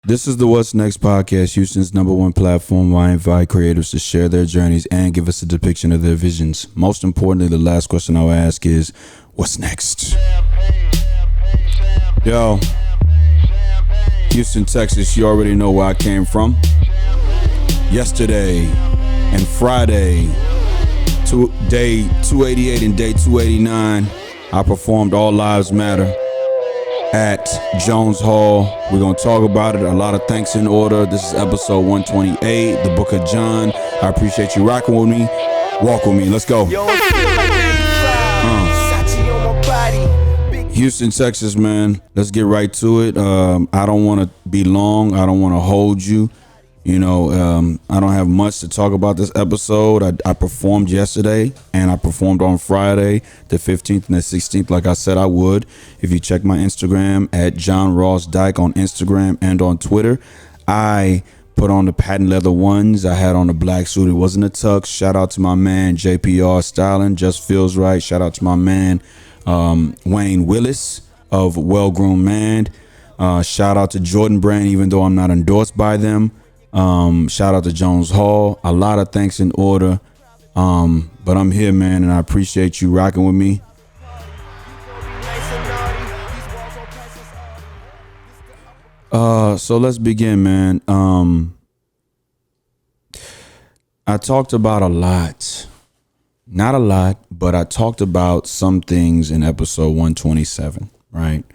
This is the What's Next podcast, Houston's #1 platform where I invite creatives to share their journeys and give us a depiction of their visions. Most importantly, the last question I'll ask is, what's next? Yo, Houston, Texas, you already know where I came from. Yesterday and Friday, day 288 and day 289, I performed All Lives Matter at Jones Hall. We're going to talk about it. A lot of thanks in order. This is episode 128, the Book of John. I appreciate you rocking with me. Walk with me. Let's go. Houston, Texas, man. Let's get right to it. I don't want to be long. I don't want to hold you. You know, I don't have much to talk about this episode. I performed yesterday and I performed on Friday, the 15th and the 16th, like I said I would. If you check my Instagram at John Ross Dike on Instagram and on Twitter, I put on the patent leather ones. I had on the black suit. It wasn't a tux. Shout out to my man, JPR Styling. Just feels right. Shout out to my man, Wayne Willis of Groomed Man. Shout out to Jordan Brand, even though I'm not endorsed by them. Shout out to Jones Hall. A lot of thanks in order. But I'm here, man, and I appreciate you rocking with me. So let's begin, man. I talked about a lot. Not a lot, but I talked about some things in episode 127, right?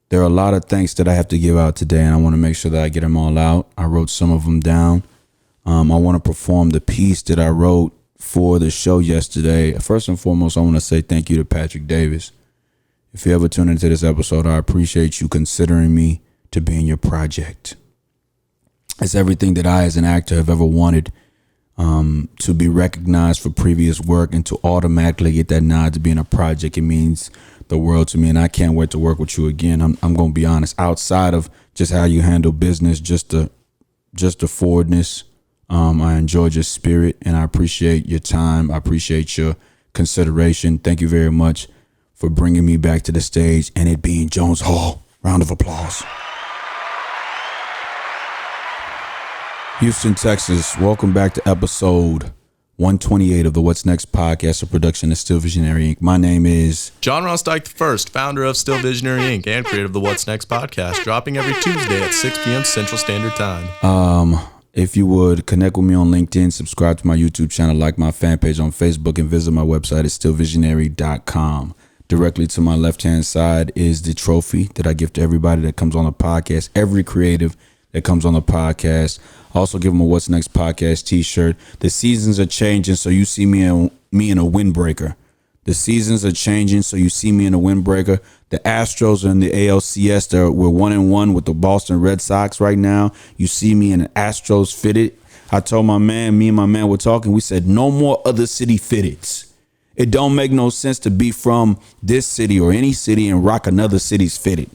There are a lot of thanks that I have to give out today, and I want to make sure that I get them all out. I wrote some of them down. I want to perform the piece that I wrote for the show yesterday. First and foremost, I want to say thank you to Patrick Davis. If you ever tune into this episode, I appreciate you considering me to be in your project. It's everything that I, as an actor, have ever wanted, to be recognized for previous work and to automatically get that nod to be in a project. It means the world to me, and I can't wait to work with you again. I'm going to be honest, outside of just how you handle business, just the forwardness. I enjoyed your spirit and I appreciate your time. I appreciate your consideration. Thank you very much for bringing me back to the stage and it being Jones Hall. Round of applause. Houston, Texas, welcome back to episode 128 of the What's Next podcast, a production of Still Visionary Inc. My name is John Ross Dike I, founder of Still Visionary Inc. and creator of the What's Next podcast, dropping every Tuesday at 6 p.m. Central Standard Time. If you would connect with me on LinkedIn, subscribe to my YouTube channel, like my fan page on Facebook, and visit my website at stillvisionary.com. Directly to my left-hand side is the trophy that I give to everybody that comes on the podcast, every creative that comes on the podcast. Also give them a What's Next podcast t-shirt. The seasons are changing, so you see me in a windbreaker. The seasons are changing, so you see me in a windbreaker. The Astros are in the ALCS. We're 1-1 with the Boston Red Sox right now. You see me in an Astros fitted. I told me and my man were talking. We said no more other city fitteds. It don't make no sense to be from this city or any city and rock another city's fitted.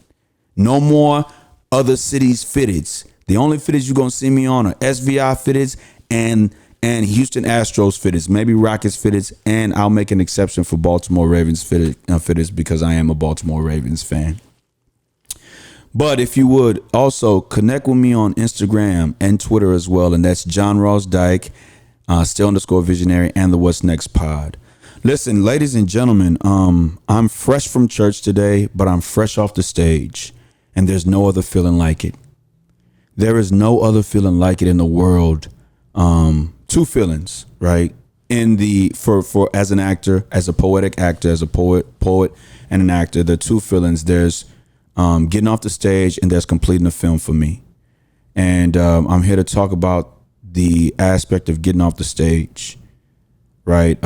No more other cities fitteds. The only fitteds you're going to see me on are SVI fitteds and Houston Astros fitteds, maybe Rockets fitteds, and I'll make an exception for Baltimore Ravens fitteds because I am a Baltimore Ravens fan. But if you would also connect with me on Instagram and Twitter as well, and that's John Ross Dike, still_visionary, and the What's Next pod. Listen, ladies and gentlemen, I'm fresh from church today, but I'm fresh off the stage, and there's no other feeling like it. There is no other feeling like it in the world. Two feelings, right? For as an actor, as a poetic actor, as a poet and an actor, the two feelings. There's getting off the stage and there's completing a film for me. And I'm here to talk about the aspect of getting off the stage, right?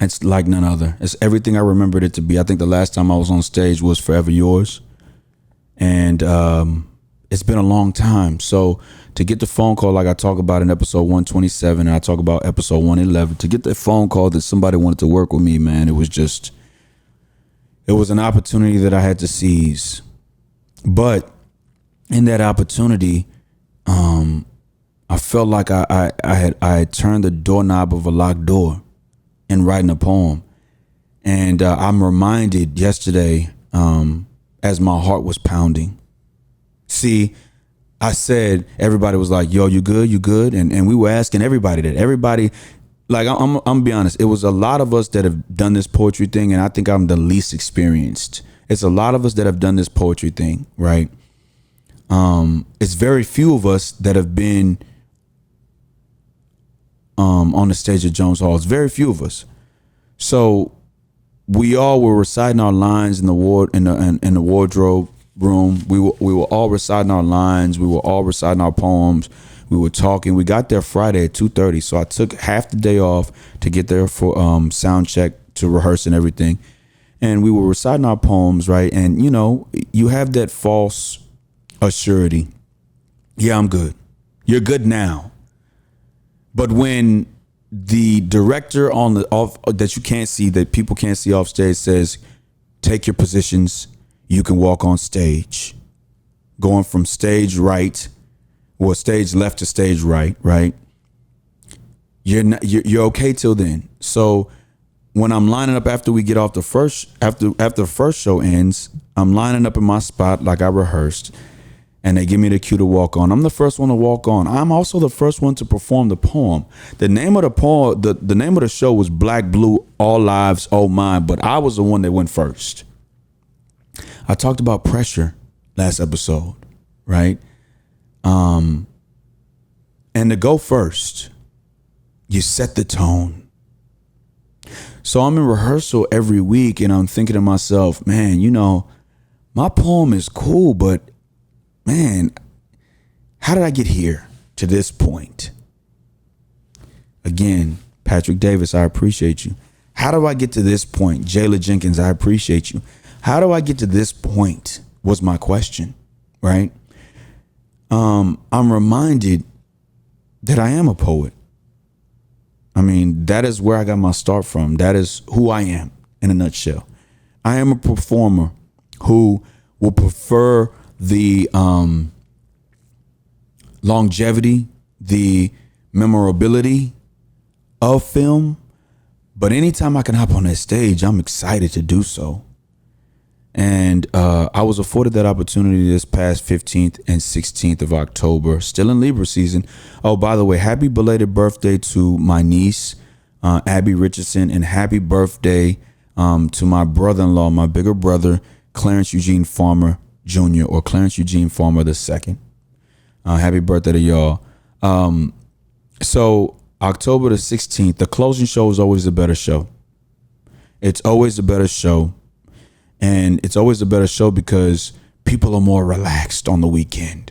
It's like none other. It's everything I remembered it to be. I think the last time I was on stage was Forever Yours. And it's been a long time. So to get the phone call, like I talk about in episode 127, and I talk about episode 111, to get the phone call that somebody wanted to work with me, man, it was an opportunity that I had to seize. But in that opportunity, I felt like I had turned the doorknob of a locked door in writing a poem. And I'm reminded yesterday, as my heart was pounding, See, I said, everybody was like, yo, you good? And we were asking everybody that. Everybody, like, I'm be honest, it was a lot of us that have done this poetry thing, and I think I'm the least experienced. It's a lot of us that have done this poetry thing, right? It's very few of us that have been on the stage at Jones Hall. It's very few of us. So we all were reciting our lines in the wardrobe room. We were all reciting our lines. We were all reciting our poems. We were talking. We got there Friday at 2:30. So I took half the day off to get there for sound check, to rehearse and everything. And we were reciting our poems, right? And you know, you have that false assurity. Yeah, I'm good. You're good now. But when the director on the off that you can't see, that people can't see off stage, says, take your positions, you can walk on stage. Going from stage right, or stage left to stage right, you're okay till then. So when I'm lining up after we get off after the first show ends, I'm lining up in my spot like I rehearsed, and they give me the cue to walk on. I'm the first one to walk on. I'm also the first one to perform the poem. The name of the poem, the name of the show was Black, Blue, All Lives, Oh Mine, but I was the one that went first. I talked about pressure last episode, right? And to go first, you set the tone. So I'm in rehearsal every week, and I'm thinking to myself, man, you know, my poem is cool, but man, how did I get here to this point? Again, Patrick Davis, I appreciate you. How do I get to this point? Jala Jenkins, I appreciate you. How do I get to this point was my question, right? I'm reminded that I am a poet. I mean, that is where I got my start from. That is who I am in a nutshell. I am a performer who will prefer the longevity, the memorability of film. But anytime I can hop on that stage, I'm excited to do so. And I was afforded that opportunity this past 15th and 16th of October, still in Libra season. Oh, by the way, happy belated birthday to my niece, Abby Richardson, and happy birthday to my brother-in-law, my bigger brother, Clarence Eugene Farmer Jr. or Clarence Eugene Farmer II. Happy birthday to y'all. So October the 16th, the closing show is always a better show. It's always a better show. And it's always a better show because people are more relaxed on the weekend.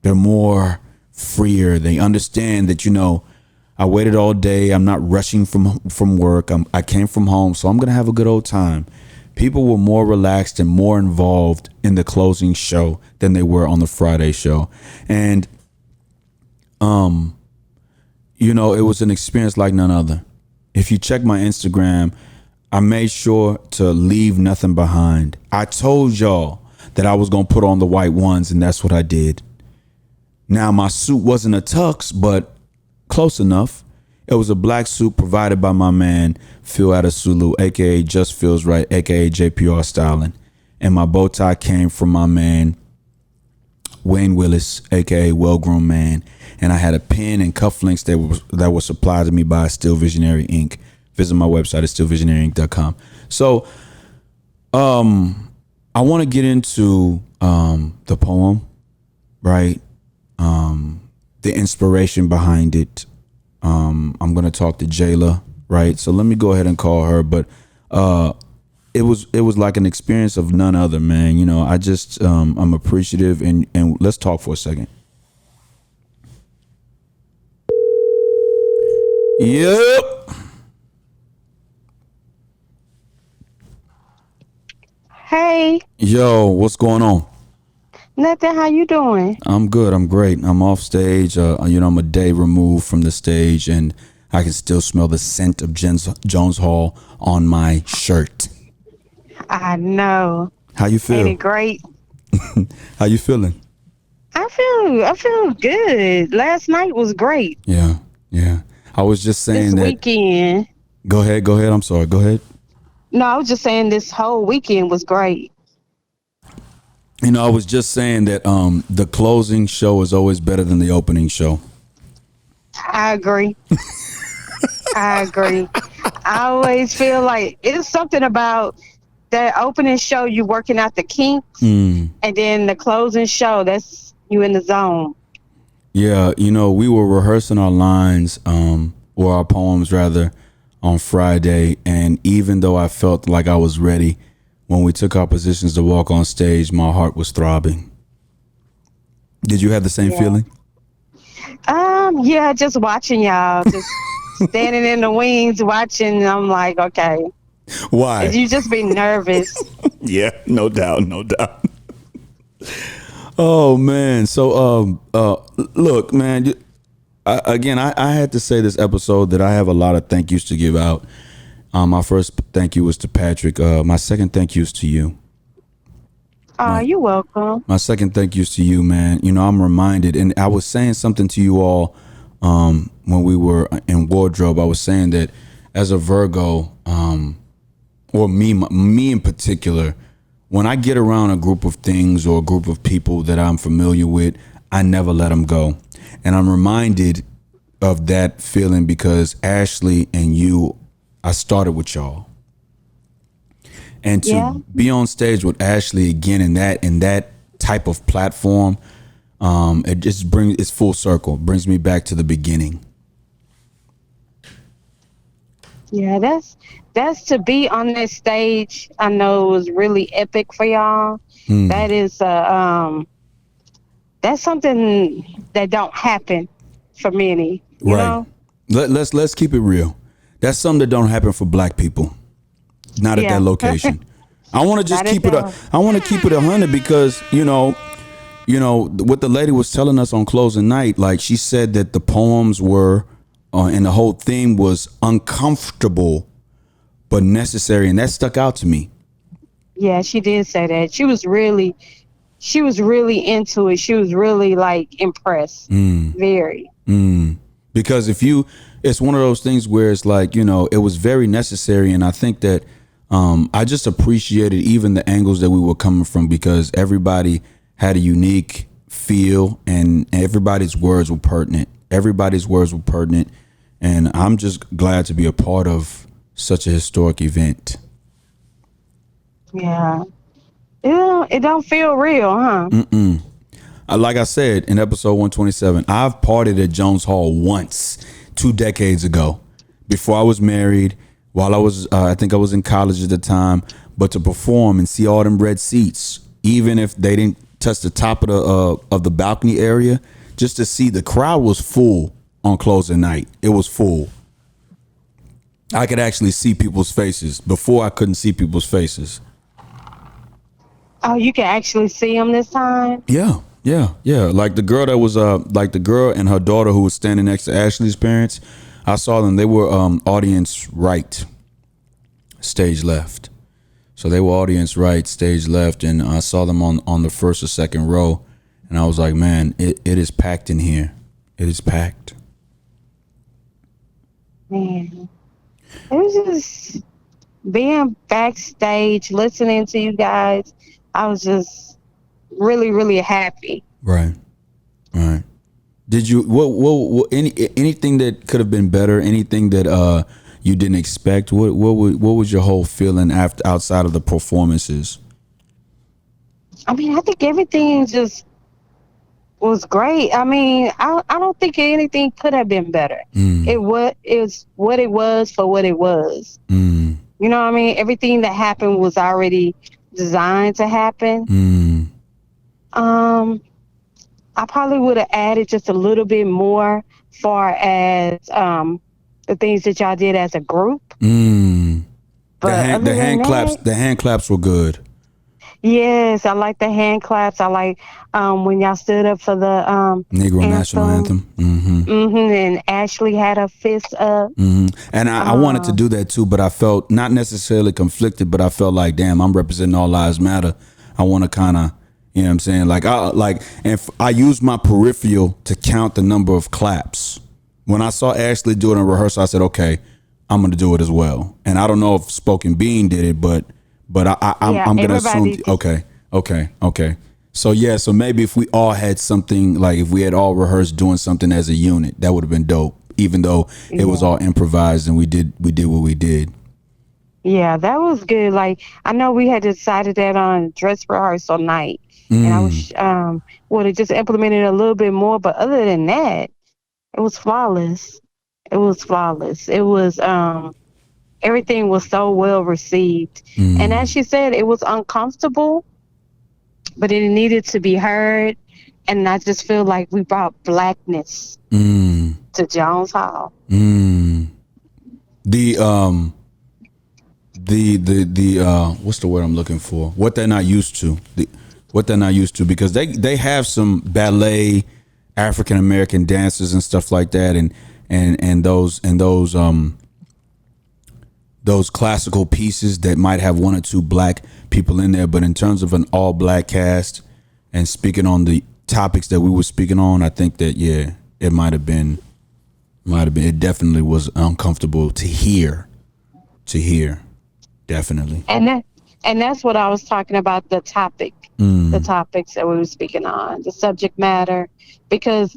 They're more freer. They understand that, you know, I waited all day. I'm not rushing from work. I came from home, so I'm going to have a good old time. People were more relaxed and more involved in the closing show than they were on the Friday show. And, you know, it was an experience like none other. If you check my Instagram, I made sure to leave nothing behind. I told y'all that I was going to put on the white ones, and that's what I did. Now, my suit wasn't a tux, but close enough. It was a black suit provided by my man, Phil Adesulu, a.k.a. Just Feels Right, a.k.a. JPR Styling. And my bow tie came from my man, Wayne Willis, a.k.a. Well Groomed Man. And I had a pin and cufflinks that were supplied to me by Still Visionary Inc. Visit my website at stillvisionaryinc.com. So I want to get into the poem, right? The inspiration behind it. I'm going to talk to Jayla, right? So let me go ahead and call her. But it was like an experience of none other, man. You know, I just I'm appreciative, and let's talk for a second. Yep. Hey. Yo, what's going on? Nothing. How you doing? I'm good. I'm great. I'm off stage. You know, I'm a day removed from the stage, and I can still smell the scent of Jones Hall on my shirt. I know. How you feel? Ain't it great? How you feeling? I feel good. Last night was great. Yeah. I was just saying this that. Weekend. Go ahead. I'm sorry. Go ahead. No, I was just saying this whole weekend was great. I was just saying that the closing show is always better than the opening show. I agree. I agree. I always feel like it's something about the opening show, you working out the kinks, and then the closing show, that's you in the zone. Yeah, we were rehearsing our lines, or our poems rather, on Friday, and even though I felt like I was ready, when we took our positions to walk on stage, my heart was throbbing. Did you have the same feeling? Yeah, just watching y'all, just standing in the wings watching. I'm like, okay. Why? You just be nervous. Yeah, no doubt. Oh man. So look, man, I had to say this episode that I have a lot of thank yous to give out. My first thank you was to Patrick. My second thank you is to you. Oh, you're welcome. My second thank you is to you, man. I'm reminded, and I was saying something to you all when we were in wardrobe. I was saying that as a Virgo, or me in particular, when I get around a group of things or a group of people that I'm familiar with, I never let them go. And I'm reminded of that feeling because Ashley and you, I started with y'all. And to be on stage with Ashley again in that type of platform, it just it's full circle, brings me back to the beginning. Yeah, that's to be on that stage. I know it was really epic for y'all. That is that's something that don't happen for many. You know? Let's keep it real. That's something that don't happen for Black people. Not at that location. I want to just keep it. I want to keep it 100 because what the lady was telling us on closing night. Like she said that the poems were, and the whole theme was uncomfortable, but necessary, and that stuck out to me. Yeah, she did say that. She was really into it. She was really like impressed. Very. Because it's one of those things where it's like, it was very necessary. And I think that I just appreciated even the angles that we were coming from because everybody had a unique feel and everybody's words were pertinent. And I'm just glad to be a part of such a historic event. Yeah. It don't feel real, huh? Like I said in episode 127, I've partied at Jones Hall once 2 decades ago before I was married, while I was, I think I was in college at the time, but to perform and see all them red seats, even if they didn't touch the top of the balcony area, just to see the crowd was full on closing night. It was full. I could actually see people's faces. Before I couldn't see people's faces. Oh, you can actually see them this time? Yeah. Like the girl that was like the girl and her daughter who was standing next to Ashley's parents. I saw them. They were audience right, stage left. So they were audience right, stage left, and I saw them on the first or second row, and I was like, man, it is packed in here. It is packed. Man, it was just being backstage, listening to you guys. I was just really, really happy. Right. Did you what anything that could have been better? Anything that you didn't expect? What was your whole feeling outside of the performances? I mean, I think everything just was great. I mean, I don't think anything could have been better. It was what it was for what it was. You know what I mean? Everything that happened was already designed to happen. I probably would have added just a little bit more far as the things that y'all did as a group. But the hand claps were good. Yes, I like the hand claps. I like when y'all stood up for the Negro National Anthem. And Ashley had her fist up. And I wanted to do that too, but I felt not necessarily conflicted, but I felt like, damn, I'm representing All Lives Matter. I want to kind of, you know what I'm saying? And I used my peripheral to count the number of claps. When I saw Ashley do it in rehearsal, I said, okay, I'm going to do it as well. And I don't know if Spoken Bean did it, but I'm going to assume. Okay. Okay. So yeah, so maybe if we all had something, like if we had all rehearsed doing something as a unit, that would have been dope. Even though it was all improvised and we did what we did. Yeah, that was good. Like, I know we had decided that on dress rehearsal night, and I was would have just implemented a little bit more. But other than that, it was flawless. It was flawless. It was everything was so well received, and as she said, it was uncomfortable, but it needed to be heard. And I just feel like we brought blackness to Jones Hall. The what's the word I'm looking for? What they're not used to. What they're not used to, because they have some ballet, African American dances and stuff like that, and those classical pieces that might have one or two black people in there. But in terms of an all black cast and speaking on the topics that we were speaking on, I think that it might have been. It definitely was uncomfortable to hear. Definitely. And that's what I was talking about, the topic, the topics that we were speaking on, the subject matter, because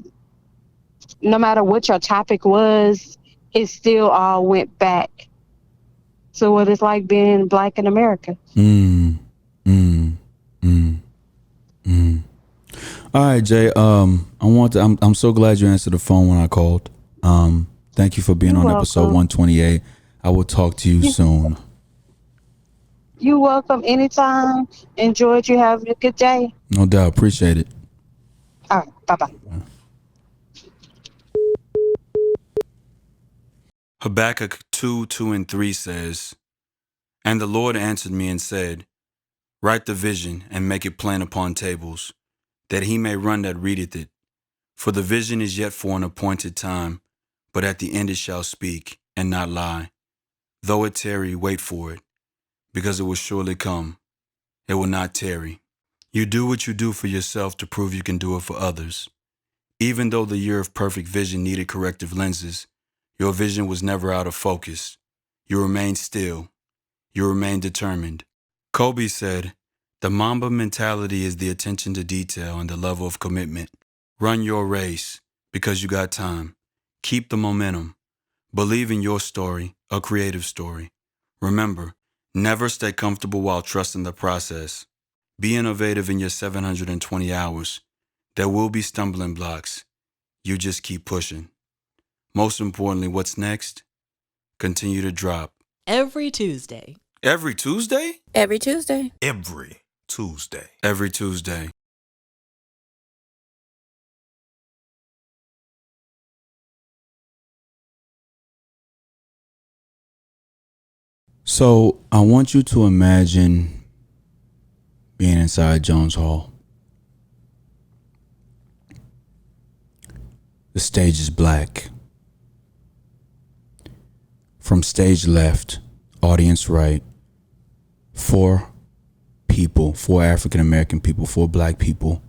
no matter what your topic was, it still all went back to what it's like being black in America. All right, Jay. I'm so glad you answered the phone when I called. Thank you for being on episode 128. I will talk to you soon. You're welcome. Anytime. Enjoyed you having a good day. No doubt. Appreciate it. All right. Bye-bye. Habakkuk 2:2-3 says, "And the Lord answered me and said, Write the vision and make it plain upon tables, that he may run that readeth it. For the vision is yet for an appointed time, but at the end it shall speak, and not lie. Though it tarry, wait for it, because it will surely come. It will not tarry. You do what you do for yourself to prove you can do it for others. Even though the year of perfect vision needed corrective lenses, your vision was never out of focus. You remained still. You remained determined." Kobe said, "The Mamba mentality is the attention to detail and the level of commitment. Run your race because you got time. Keep the momentum. Believe in your story, a creative story. Remember, never stay comfortable while trusting the process. Be innovative in your 720 hours. There will be stumbling blocks. You just keep pushing. Most importantly, what's next? Continue to drop." Every Tuesday. Every Tuesday? Every Tuesday. Every Tuesday. Every Tuesday. So I want you to imagine being inside Jones Hall. The stage is black. From stage left, audience right, four African American people, 4 black people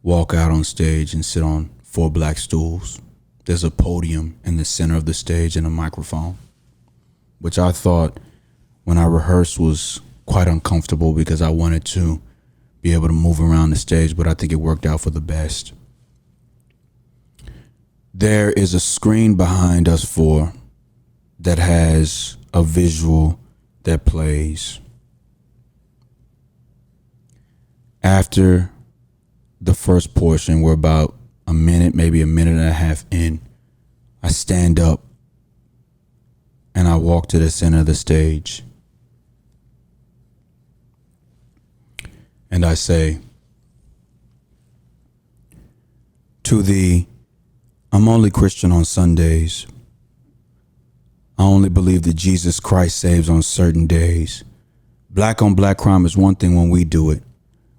walk out on stage and sit on 4 black stools. There's a podium in the center of the stage and a microphone, which I thought when I rehearsed was quite uncomfortable because I wanted to be able to move around the stage, but I think it worked out for the best. There is a screen behind us 4 that has a visual that plays. After the first portion, we're about a minute, maybe a minute and a half in, I stand up and I walk to the center of the stage. And I say, "To thee, I'm only Christian on Sundays. I only believe that Jesus Christ saves on certain days. Black on black crime is one thing when we do it.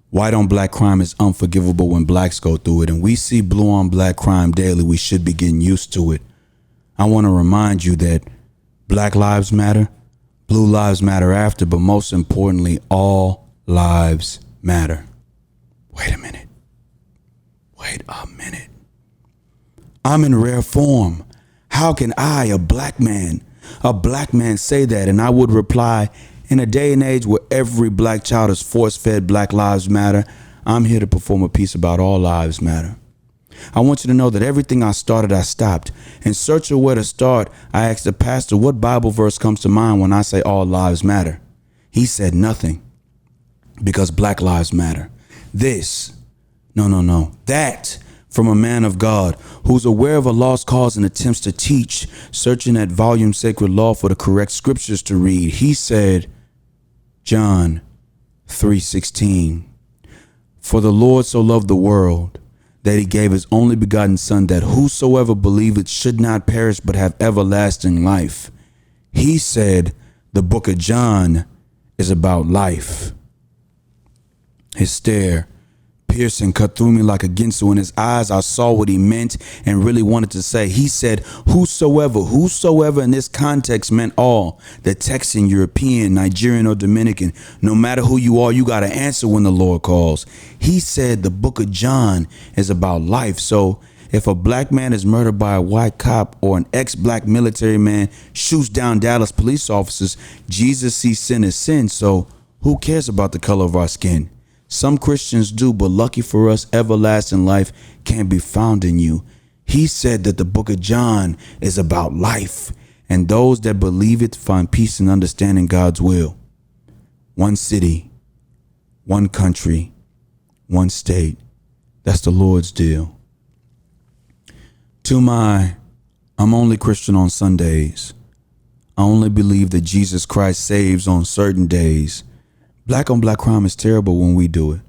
White on black crime is unforgivable when blacks go through it. And we see blue on black crime daily. We should be getting used to it. I want to remind you that Black lives matter, blue lives matter after, but most importantly, all lives matter." Wait a minute. I'm in rare form. How can I, a black man say that? And I would reply, In a day and age where every black child is force-fed Black Lives Matter, I'm here to perform a piece about all lives matter. I want you to know that everything I started, I stopped. In search of where to start, I asked the pastor what Bible verse comes to mind when I say all lives matter. He said nothing, because Black Lives Matter. That from a man of God who's aware of a lost cause and attempts to teach, searching at volume sacred law for the correct scriptures to read. He said, John 3:16, for the Lord so loved the world that he gave his only begotten son, that whosoever believeth should not perish but have everlasting life. He said the book of John is about life. His stare, piercing, cut through me like a ginsu. In his eyes, I saw what he meant and really wanted to say. He said, whosoever in this context meant all. The Texan, European, Nigerian, or Dominican. No matter who you are, you got to answer when the Lord calls. He said the book of John is about life. So if a black man is murdered by a white cop, or an ex-black military man shoots down Dallas police officers, Jesus sees sin as sin. So who cares about the color of our skin? Some Christians do, but lucky for us, everlasting life can be found in you. He said that the book of John is about life, and those that believe it find peace and understanding God's will. One city, one country, one state. That's the Lord's deal. To my, I'm only Christian on Sundays. I only believe that Jesus Christ saves on certain days. Black on black crime is terrible when we do it.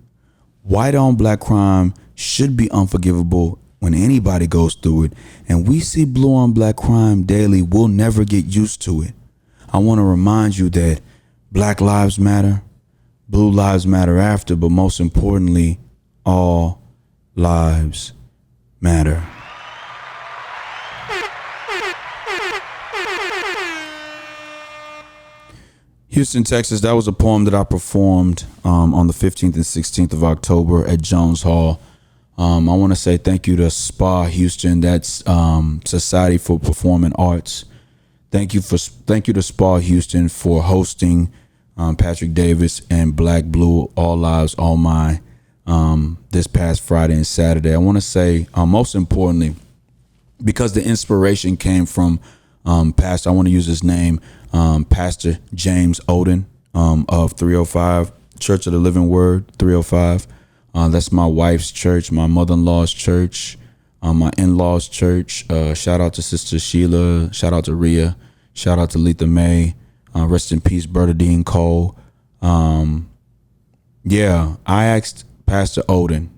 White on black crime should be unforgivable when anybody goes through it. And we see blue on black crime daily. We'll never get used to it. I want to remind you that Black lives matter, blue lives matter after, but most importantly, all lives matter. Houston, Texas, that was a poem that I performed on the 15th and 16th of October at Jones Hall. I want to say thank you to SPA Houston, that's Society for Performing Arts. Thank you to SPA Houston for hosting Patrick Davis and Black Blue All Lives All Mine this past Friday and Saturday. I want to say most importantly, because the inspiration came from Pastor, I want to use his name, Pastor James Odom of 305 Church of the Living Word, 305. That's my wife's church, my mother-in-law's church, my in-laws' church. Shout out to Sister Sheila. Shout out to Rhea. Shout out to Letha May. Rest in peace, Bernadine Cole. I asked Pastor Odom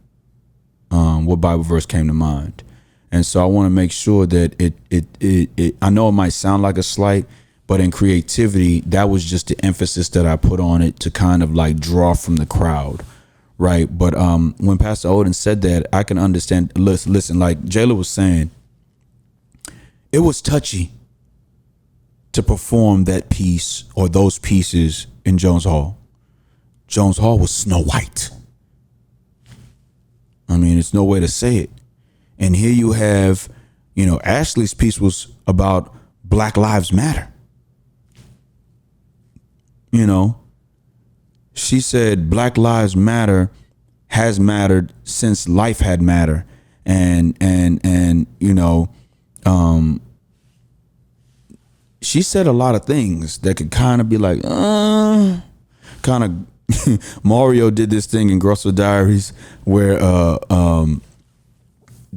what Bible verse came to mind. And so I want to make sure that it I know it might sound like a slight, but in creativity, that was just the emphasis that I put on it to kind of like draw from the crowd. Right. But when Pastor Odom said that, I can understand. Listen, like Jayla was saying, it was touchy to perform that piece or those pieces in Jones Hall. Jones Hall was Snow White. I mean, it's no way to say it. And here you have, Ashley's piece was about Black Lives Matter. She said Black Lives Matter has mattered since life had matter. And she said a lot of things that could kind of be like, Mario did this thing in Grosso Diaries where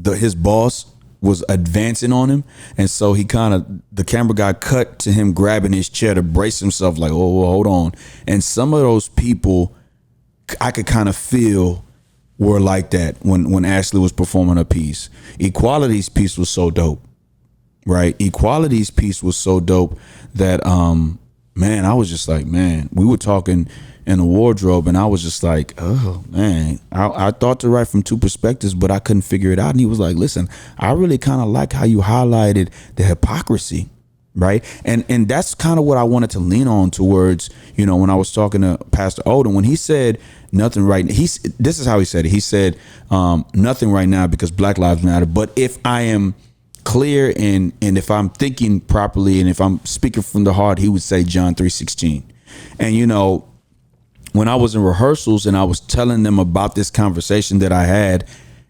his boss was advancing on him, and so the camera guy cut to him grabbing his chair to brace himself, like, oh, hold on. And some of those people I could kind of feel were like that when Ashley was performing her piece. Equality's piece was so dope, right? Equality's piece was so dope that I was just like, man, we were talking in the wardrobe, and I was just like, oh man, I thought to write from two perspectives, but I couldn't figure it out. And he was like, listen, I really kind of like how you highlighted the hypocrisy, right? And that's kind of what I wanted to lean on towards, when I was talking to Pastor Odom, when he said nothing right. This is how he said it. He said, nothing right now because Black Lives Matter. But if I am clear and if I'm thinking properly and if I'm speaking from the heart, he would say John 3:16. And, you know, when I was in rehearsals and I was telling them about this conversation that I had,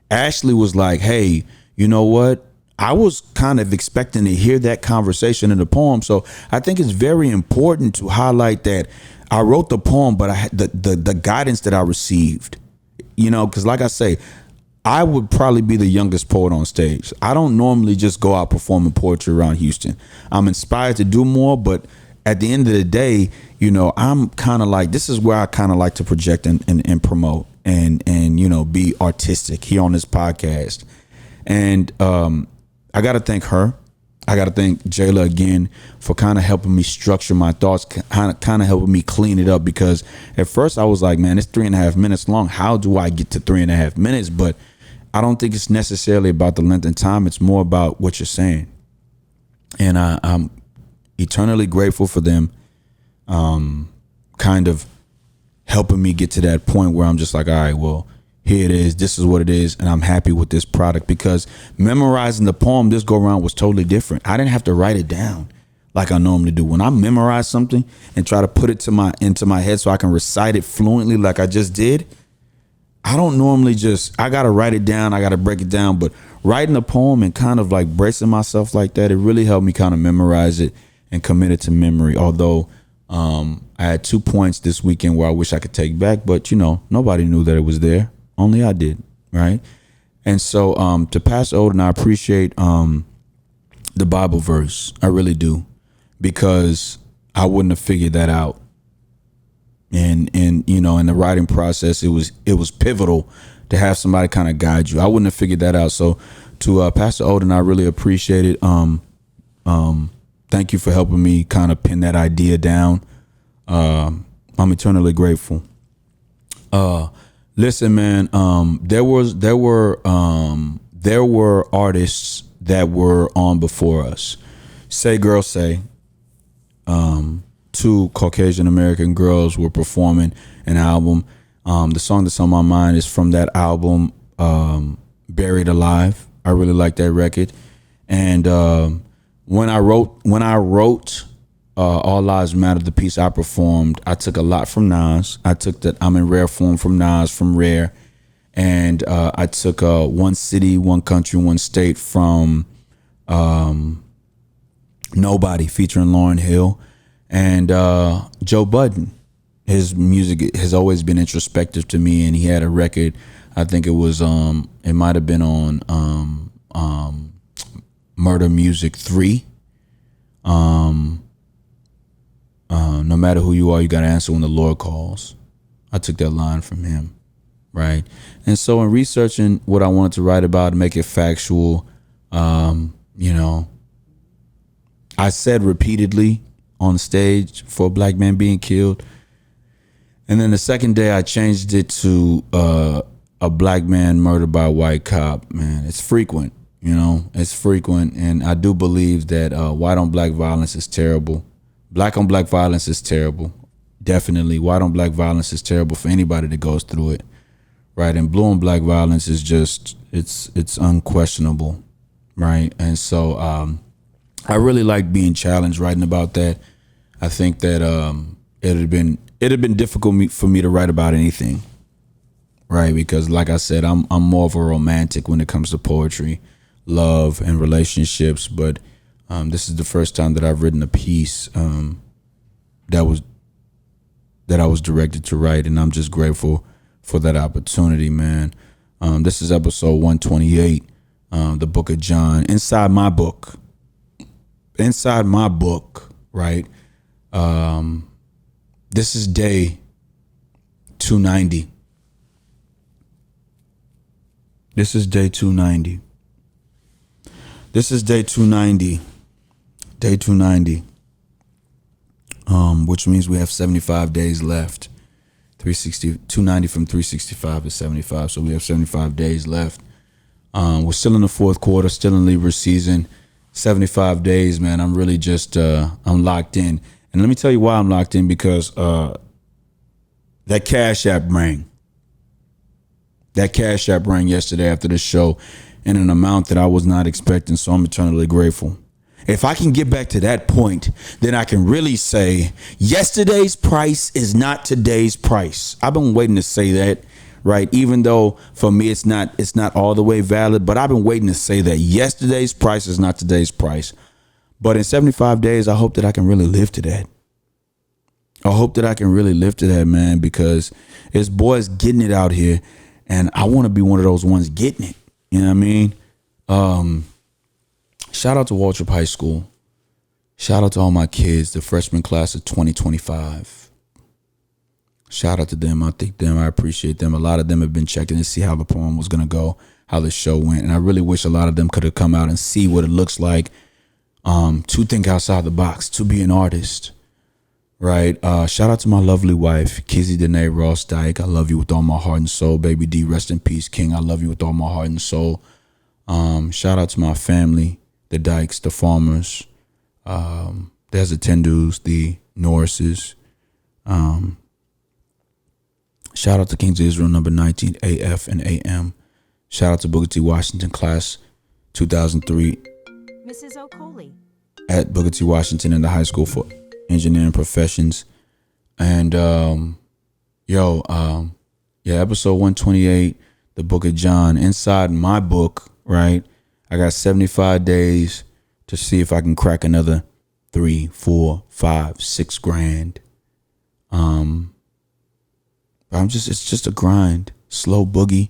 Ashley was like, hey, you know what? I was kind of expecting to hear that conversation in the poem. So I think it's very important to highlight that I wrote the poem, but I had the guidance that I received, you know, because like I say, I would probably be the youngest poet on stage. I don't normally just go out performing poetry around Houston. I'm inspired to do more, but at the end of the day, you know, I'm kind of like, this is where I kind of like to project and promote and, you know, be artistic here on this podcast. And I got to thank her. I got to thank Jayla again for kind of helping me structure my thoughts, kind of helping me clean it up, because at first I was like, man, it's 3.5 minutes long. How do I get to 3.5 minutes? But I don't think it's necessarily about the length and time. It's more about what you're saying. And I'm eternally grateful for them kind of helping me get to that point where I'm just like, all right, well, here it is. This is what it is. And I'm happy with this product, because memorizing the poem this go around was totally different. I didn't have to write it down like I normally do. When I memorize something and try to put it into my head so I can recite it fluently like I just did, I don't normally I got to write it down. I got to break it down. But writing a poem and kind of like bracing myself like that, it really helped me kind of memorize it and commit it to memory. Although I had 2 points this weekend where I wish I could take back, but you know, nobody knew that it was there. Only I did, right? And so to Pastor Odom, I appreciate the Bible verse. I really do, because I wouldn't have figured that out. And you know, in the writing process, it was pivotal to have somebody kind of guide you. I wouldn't have figured that out. So to Pastor Odom, I really appreciate it. Thank you for helping me kind of pin that idea down. I'm eternally grateful. Listen, man, there were artists that were on before us. Say Girl Say. 2 Caucasian American girls were performing an album. The song that's on my mind is from that album, Buried Alive. I really like that record. And when I wrote All Lives Matter, the piece I performed, I took a lot from Nas. I took that I'm in Rare Form from Nas, from Rare. And I took One City, One Country, One State from Nobody, featuring Lauryn Hill. And Joe Budden. His music has always been introspective to me, and he had a record, I think it was it might have been on Murder Music 3. No matter who you are, you got to answer when the Lord calls. I took that line from him, right? And so in researching what I wanted to write about and make it factual, you know, I said repeatedly on stage for a black man being killed. And then the second day I changed it to a black man murdered by a white cop. Man, it's frequent, you know, it's frequent. And I do believe that white on black violence is terrible. Black on black violence is terrible. Definitely. White on black violence is terrible for anybody that goes through it. Right. And blue on black violence is just, it's unquestionable. Right. And so I really like being challenged writing about that. I think that it'd have been difficult for me to write about anything. Right. Because like I said, I'm more of a romantic when it comes to poetry, love, and relationships. But this is the first time that I've written a piece that I was directed to write, and I'm just grateful for that opportunity, man. This is episode 128, the Book of John. Inside my book, right? This is day 290. This is day 290. This is day 290. Day 290. Which means we have 75 days left. 290 from 365 is 75. So we have 75 days left. We're still in the fourth quarter, still in Libra season. 75 days, man. I'm really just, I'm locked in. And let me tell you why I'm locked in, because that Cash App rang. That Cash App rang yesterday after the show in an amount that I was not expecting. So I'm eternally grateful. If I can get back to that point, then I can really say yesterday's price is not today's price. I've been waiting to say that, right? Even though for me it's not all the way valid, but I've been waiting to say that yesterday's price is not today's price. But in 75 days, I hope that I can really live to that. I hope that I can really live to that, man, because it's boys getting it out here, and I want to be one of those ones getting it. You know what I mean? Shout out to Waltrip High School. Shout out to all my kids, the freshman class of 2025. Shout out to them. I thank them. I appreciate them. A lot of them have been checking to see how the poem was going to go, how the show went. And I really wish a lot of them could have come out and see what it looks like to think outside the box, to be an artist. Right. Shout out to my lovely wife, Kizzy Danae Ross Dike. I love you with all my heart and soul. Baby D, rest in peace, King. I love you with all my heart and soul. Shout out to my family, the Dykes, the Farmers. There's the Tendus, the Norrises. Shout out to Kings of Israel, number 19, AF and AM. Shout out to Booker T. Washington, class 2003. Mrs. O'Coley. At Booker T. Washington in the high school for engineering professions. And episode 128, the book of John. Inside my book, right, I got 75 days to see if I can crack another 3, 4, 5, 6 grand. It's just a grind. Slow boogie,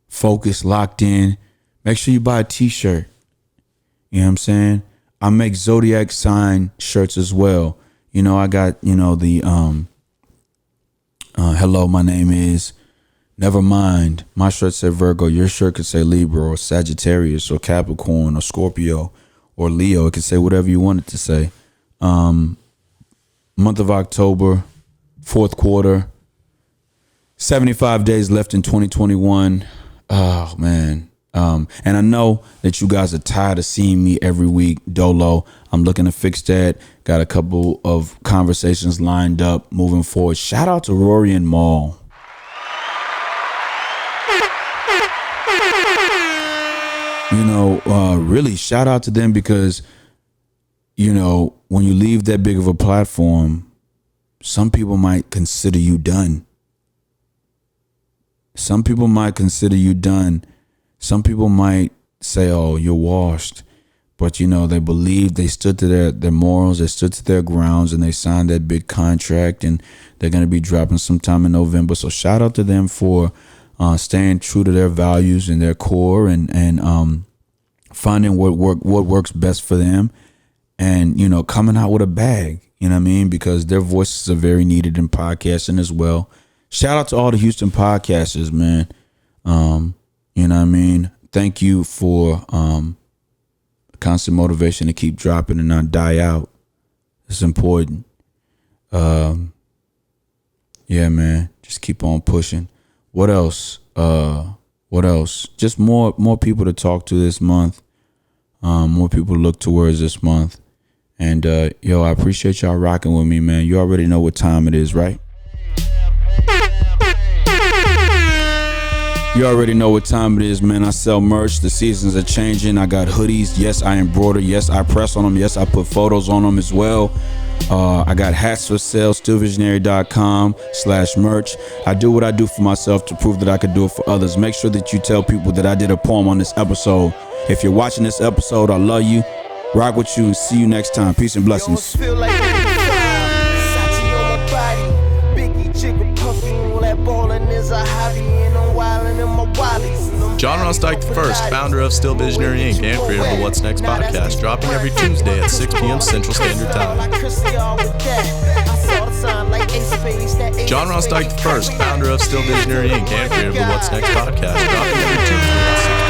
focus, locked in. Make sure you buy a t-shirt. You know what I'm saying? I make Zodiac sign shirts as well. You know, I got, the hello, my name is, never mind. My shirt said Virgo. Your shirt could say Libra or Sagittarius or Capricorn or Scorpio or Leo. It could say whatever you want it to say. Month of October, fourth quarter, 75 days left in 2021. Oh, man. And I know that you guys are tired of seeing me every week dolo. I'm looking to fix that. Got a couple of conversations lined up moving forward. Shout out to Rory and Maul. Really shout out to them because, when you leave that big of a platform, some people might consider you done. Some people might consider you done. Some people might say, oh, you're washed. But, they believed, they stood to their morals, they stood to their grounds, and they signed that big contract, and they're going to be dropping sometime in November. So shout out to them for staying true to their values and their core and finding what works best for them and, coming out with a bag, you know what I mean? Because their voices are very needed in podcasting as well. Shout out to all the Houston podcasters, man. You know what I mean? Thank you for constant motivation to keep dropping and not die out. It's important. Yeah, man. Just keep on pushing. What else? Just more people to talk to this month. More people to look towards this month. And I appreciate y'all rocking with me, man. You already know what time it is, right? You already know what time it is, man. I sell merch. The seasons are changing. I got hoodies. Yes, I embroider. Yes, I press on them. Yes, I put photos on them as well. I got hats for sale, stillvisionary.com/merch. I do what I do for myself to prove that I could do it for others. Make sure that you tell people that I did a poem on this episode. If you're watching this episode, I love you. Rock with you and see you next time. Peace and blessings. John Ross Dike I, founder of Still Visionary Inc. and creator of the What's Next podcast, dropping every Tuesday at 6 p.m. Central Standard Time. John Ross Dike I, founder of Still Visionary Inc. and creator of the What's Next podcast, dropping every Tuesday at 6 p.m.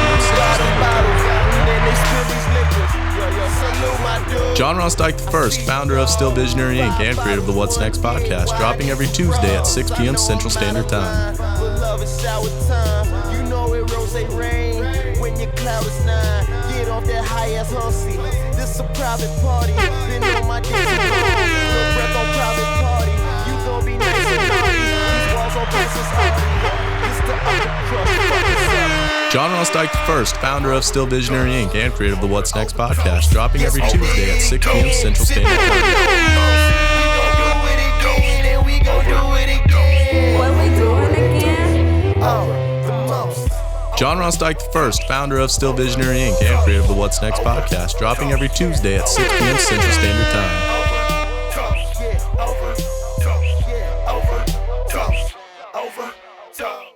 Central Standard Time. John Ross Dike I, founder of Still Visionary Inc. and creator of the What's Next podcast, dropping every Tuesday at 6 p.m. Central Standard Time. Rain when your cloud is 9. Get off that high ass hussy. This a private party. Been on my dick too long. No breath on private party. You gon' be nice and naughty. These walls on Princess Audie. It's the upper crust. Fuck yourself. John Ross Dike I, founder of Still Visionary Inc. and creator of the What's Next podcast, dropping every Tuesday at 6 p.m. Central Standard Time. What we doing again? John Ross Dike I, founder of Still Visionary Inc. and creator of the What's Next podcast, dropping every Tuesday at 6 p.m. Central Standard Time.